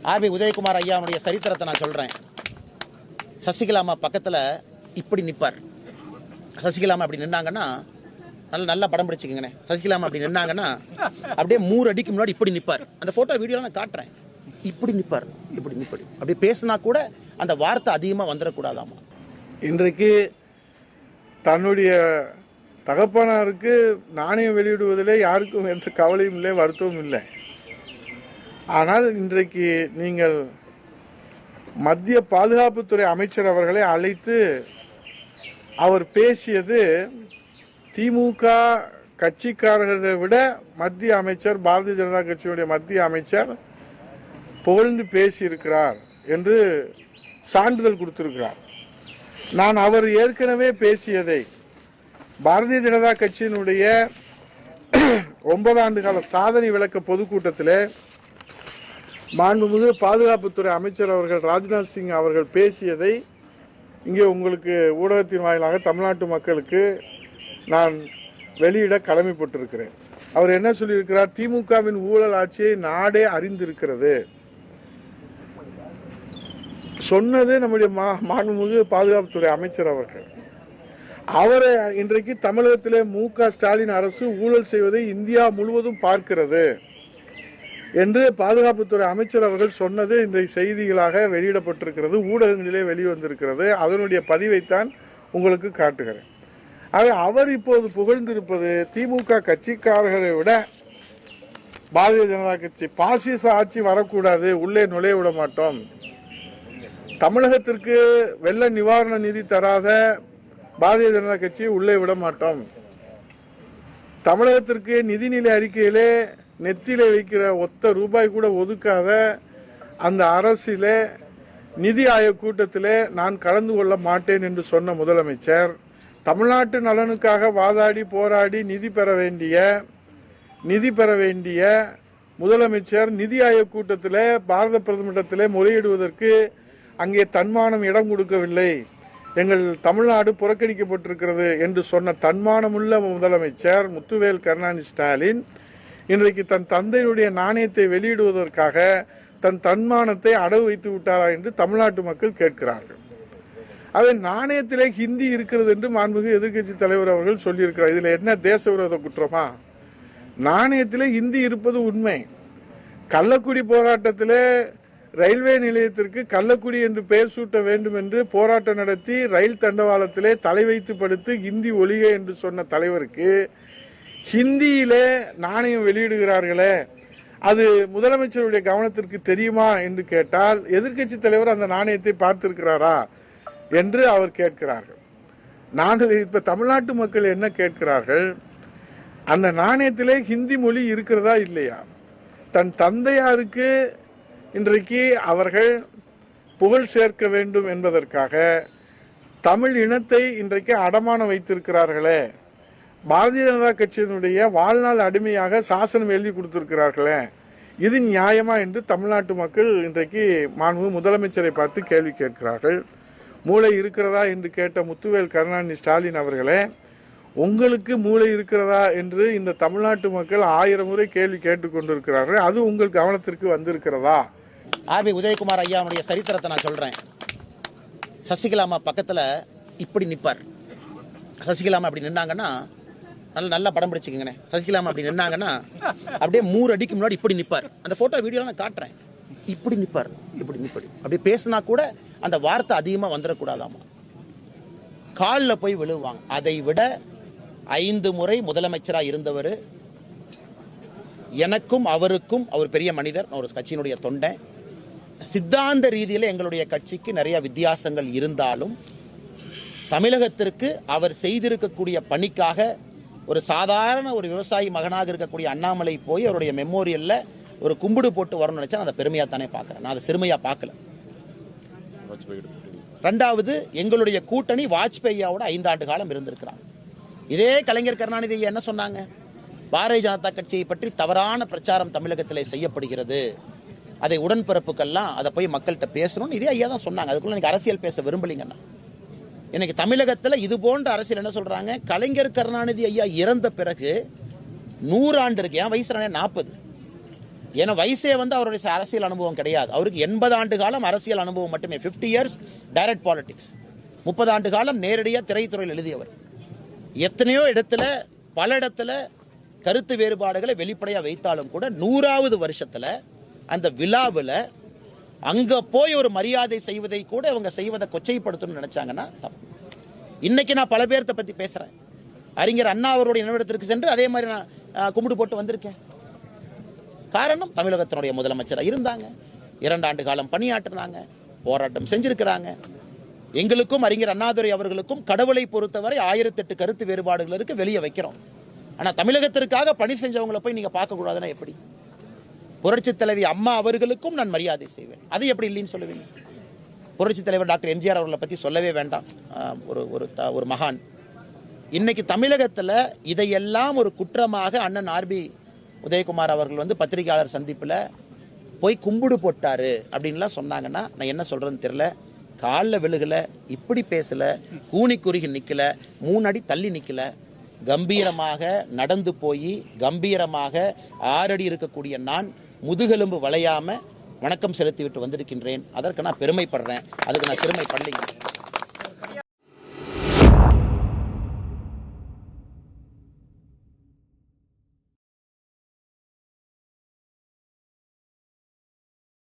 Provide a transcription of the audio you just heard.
RB Udhayakumar ஐயாவுடைய சரித்திரத்தை நான் சொல்றேன். சசிகலா அம்மா பக்கத்துல இப்படி நிப்பார். சசிகலா அம்மா அப்படி நின்னாங்கன்னா நல்லா படம் பிடிச்சிக்கங்கண்ணே. சசிகலா அம்மா அப்படி நின்னாங்கன்னா அப்படியே 3 அடிக்கு முன்னாடி இப்படி நிப்பார். அந்த போட்டோ வீடியோ நான் காட்டுறேன். இப்படி நிப்பார், இப்படி நிப்படி அப்படி பேசினா கூட அந்த வார்த்தை அதிகமா வந்துடக்கூடாதாமா. இன்றைக்கு தன்னுடைய தகப்பனாருக்கு நாணயம் வெளியிடுவதிலே யாருக்கும் எந்த கவலையும் இல்லை, வருத்தமும் இல்லை. ஆனால் இன்றைக்கு நீங்கள் மத்திய பாதுகாப்புத்துறை அமைச்சர் அவர்களை அழைத்து அவர் பேசியது திமுக கட்சிக்காரர்களை விட மத்திய அமைச்சர், பாரதிய ஜனதா கட்சியுடைய மத்திய அமைச்சர் புகழ்ந்து பேசியிருக்கிறார் என்று சான்றிதழ் கொடுத்திருக்கிறார். நான் அவர் ஏற்கனவே பேசியதை பாரதிய ஜனதா கட்சியினுடைய 9 ஆண்டு கால சாதனை விளக்க பொதுக்கூட்டத்தில் மாண்புமிகு பாதுகாப்புத்துறை அமைச்சர் அவர்கள் ராஜ்நாத் சிங் அவர்கள் பேசியதை இங்கே உங்களுக்கு ஊடகத்தின் வாயிலாக தமிழ்நாட்டு மக்களுக்கு நான் வெளியிட கடமைப்பட்டிருக்கிறேன். அவர் என்ன சொல்லியிருக்கிறார்? திமுகவின் ஊழல் ஆட்சியை நாடே அறிந்திருக்கிறது. சொன்னது நம்முடைய மாண்புமிகு பாதுகாப்புத்துறை அமைச்சர் அவர்கள். அவரை இன்றைக்கு தமிழகத்திலே மு.க. ஸ்டாலின் அரசு ஊழல் செய்வதை இந்தியா முழுவதும் பார்க்கிறது என்று பாதுகாப்புத்துறை அமைச்சர் அவர்கள் சொன்னது இந்த செய்திகளாக வெளியிடப்பட்டிருக்கிறது, ஊடகங்களிலே வெளிவந்திருக்கிறது. அதனுடைய பதிவைத்தான் உங்களுக்கு காட்டுகிறேன். அவர் இப்போது புகழ்ந்திருப்பது திமுக கட்சிக்காரர்களை விட பாரதிய ஜனதா கட்சி பாசிச ஆட்சி வரக்கூடாது, உள்ளே நுழைய விட மாட்டோம், தமிழகத்திற்கு வெள்ள நிவாரண நிதி தராத பாரதிய ஜனதா கட்சி உள்ளே விட மாட்டோம், தமிழகத்திற்கு நிதிநிலை அறிக்கையிலே நெத்தியிலே வைக்கிற ஒத்த ரூபாய் கூட ஒதுக்காத அந்த அரசிலே நிதி ஆயோக் கூட்டத்திலே நான் கலந்து கொள்ள மாட்டேன் என்று சொன்ன முதலமைச்சர், தமிழ்நாட்டு நலனுக்காக வாதாடி போராடி நிதி பெற வேண்டிய முதலமைச்சர் நிதி ஆயோக் கூட்டத்தில் பாரத பிரதமரிடத்திலே முறையிடுவதற்கு அங்கே தன்மானம் இடம் கொடுக்கவில்லை, எங்கள் தமிழ்நாடு புறக்கணிக்கப்பட்டிருக்கிறது என்று சொன்ன தன்மானமுள்ள முதலமைச்சர் முத்துவேல் கருணாநிதி ஸ்டாலின் இன்றைக்கு தன் தந்தையினுடைய நாணயத்தை வெளியிடுவதற்காக தன் தன்மானத்தை அடகு வைத்து விட்டாரா என்று தமிழ்நாட்டு மக்கள் கேட்கிறார்கள். அவை நாணயத்திலே ஹிந்தி இருக்கிறது என்று மாண்புமிகு எதிர்க்கட்சி தலைவர் அவர்கள் சொல்லியிருக்கிறார். இதில் என்ன தேச விரோத குற்றமா? நாணயத்திலே ஹிந்தி இருப்பது உண்மை. கள்ளக்குடி போராட்டத்திலே ரயில்வே நிலையத்திற்கு கள்ளக்குடி என்று பெயர் சூட்ட வேண்டும் என்று போராட்டம் நடத்தி ரயில் தண்டவாளத்திலே தலை வைத்து படுத்து ஹிந்தி ஒழிக என்று சொன்ன தலைவருக்கு ஹிந்தியிலே நாணயம் வெளியிடுகிறார்களே, அது முதலமைச்சருடைய கவனத்திற்கு தெரியுமா என்று கேட்டால் எதிர்க்கட்சி தலைவர் அந்த நாணயத்தை பார்த்திருக்கிறாரா என்று அவர் கேட்கிறார்கள். நாங்கள் இப்ப தமிழ்நாட்டு மக்கள் என்ன கேட்கிறார்கள்? அந்த நாணயத்திலே ஹிந்தி மொழி இருக்கிறதா இல்லையா? தன் தந்தையாருக்கு இன்றைக்கு அவர்கள் புகழ் சேர்க்க வேண்டும் என்பதற்காக தமிழ் இனத்தை இன்றைக்கு அடமானம் வைத்திருக்கிறார்களே, பாரதிய ஜனதா கட்சியினுடைய வாழ்நாள் அடிமையாக சாசனம் எழுதி கொடுத்திருக்கிறார்களே, இது நியாயமா என்று தமிழ்நாட்டு மக்கள் இன்றைக்கு மாண்புமிகு முதலமைச்சரை பார்த்து கேள்வி கேட்கிறார்கள். மூளை இருக்கிறதா என்று கேட்ட முத்துவேல் கருணாநிதி ஸ்டாலின் அவர்களே, உங்களுக்கு மூளை இருக்கிறதா என்று இந்த தமிழ்நாட்டு மக்கள் 1000 முறை கேள்வி கேட்டுக்கொண்டிருக்கிறார்கள். அது உங்கள் கவனத்திற்கு வந்திருக்கிறதா? ஆர்பி உதயகுமார் ஐயாவுடைய சரித்திரத்தை நான் சொல்றேன். சசிகலா அம்மா பக்கத்துல இப்படி நிப்பார். சசிகலா அம்மா அப்படி நின்னாங்கன்னா நல்லா படம் பிடிச்சிக்கங்கண்ணே. சசிகலா அம்மா அப்படி நின்னாங்கன்னா அப்படியே 3 அடிக்கு முன்னாடி இப்படி நிப்பார். அந்த போட்டோ வீடியோ நான் காட்டுறேன். இப்படி நிப்பார், இப்படி நிப்படி அப்படி பேசினா கூட அந்த வார்த்தை அதிகமா வந்துடக்கூடாதாமா. காலில் போய் விழுவாங்க. அதை விட 5 முறை முதலமைச்சராக இருந்தவர். எனக்கும் அவருக்கும், அவர் பெரிய மனிதர், ஒரு கட்சியினுடைய தொண்டை. சித்தாந்த ரீதியில் எங்களுடைய கட்சிக்கு நிறைய வித்தியாசங்கள் இருந்தாலும் தமிழகத்திற்கு அவர் செய்திருக்கக்கூடிய பணிக்காக ஒரு சாதாரண ஒரு விவசாயி மகனாக இருக்கக்கூடிய அண்ணாமலை போய் அவருடைய மெமோரியல்ல ஒரு கும்பிடு போட்டு வரணும்னு நினைச்சா அதை பெருமையா தானே பார்க்கிறேன். நான் அதை சிறுமையா பார்க்கல. 2வது, எங்களுடைய கூட்டணி வாஜ்பேயியோட 5 ஆண்டு காலம் இருந்திருக்கிறாங்க. இதே கலைஞர் கருணாநிதி என்ன சொன்னாங்க? பாரதிய ஜனதா கட்சியை பற்றி தவறான பிரச்சாரம் தமிழகத்திலே செய்யப்படுகிறது, அதை உடன்பிறப்புக்கெல்லாம் அதை போய் மக்கள்கிட்ட பேசணும்னு இதே ஐயா தான் சொன்னாங்க. அதுக்குள்ள எனக்கு அரசியல் பேச விரும்பலீங்கன்னா இன்னைக்கு தமிழகத்தில் இது போன்ற அரசியல் என்ன சொல்றாங்க? கலைஞர் கருணாநிதி ஐயா இறந்த பிறகு 100 ஆண்டு இருக்கு. என் வயசு 40. ஏன்னா வயசே வந்து அவருடைய அரசியல் அனுபவம் கிடையாது. அவருக்கு 80 ஆண்டு காலம் அரசியல் அனுபவம் மட்டுமே. 50 இயர்ஸ் டைரக்ட் பாலிடிக்ஸ். 30 ஆண்டு காலம் நேரடியாக திரைத்துறையில் எழுதியவர். எத்தனையோ இடத்துல பல இடத்துல கருத்து வேறுபாடுகளை வெளிப்படையாக வைத்தாலும் கூட 100வது வருஷத்துல அந்த விழாவில் அங்க போய் ஒரு மரியாதை செய்வதை கூட இவங்க செய்வதை கொச்சைப்படுத்தணும்னு நினைச்சாங்கன்னா தப்பு. இன்னைக்கு நான் பல பேர்த்த பத்தி பேசுறேன். அறிஞர் அண்ணா அவருடைய நினைவிடத்திற்கு சென்று அதே மாதிரி நான் கும்பிடு போட்டு வந்திருக்கேன். காரணம், தமிழகத்தினுடைய முதலமைச்சராக இருந்தாங்க, 2 ஆண்டு காலம் பணியாற்றினாங்க, போராட்டம் செஞ்சிருக்கிறாங்க. எங்களுக்கும் அறிஞர் அண்ணாதுரை அவர்களுக்கும் கடவுளை பொறுத்தவரை 1008 கருத்து வேறுபாடுகள் இருக்கு, வெளியே வைக்கிறோம். ஆனா தமிழகத்திற்காக பணி செஞ்சவங்களை போய் நீங்க பார்க்க கூடாதுன்னா எப்படி? புரட்சி தலைவி அம்மா அவர்களுக்கும் நான் மரியாதை செய்வேன், அதை எப்படி இல்லைன்னு சொல்லுவீங்க? புரட்சி தலைவர் டாக்டர் எம்ஜிஆர் அவர்களை பற்றி சொல்லவே வேண்டாம். ஒரு மகான். இன்னைக்கு தமிழகத்தில் இதையெல்லாம் ஒரு குற்றமாக அண்ணன் ஆர்பி உதயகுமார் அவர்கள் வந்து பத்திரிகையாளர் சந்திப்பில் போய் கும்பிடு போட்டாரு அப்படின்லாம் சொன்னாங்கன்னா நான் என்ன சொல்றதுன்னு தெரியல. காலில் விழுகல, இப்படி பேசல, கூனி குறுகி நிக்கல, 3 அடி தள்ளி நிக்கல, கம்பீரமாக நடந்து போய் கம்பீரமாக 6 அடி இருக்கக்கூடிய நான் முதுகெலும்பு வளையாம வணக்கம் செலுத்திவிட்டு வந்திருக்கின்றேன். அதற்கு நான் பெருமைப்படுறேன். அதுக்கு நான் பெருமைப்படலைங்க.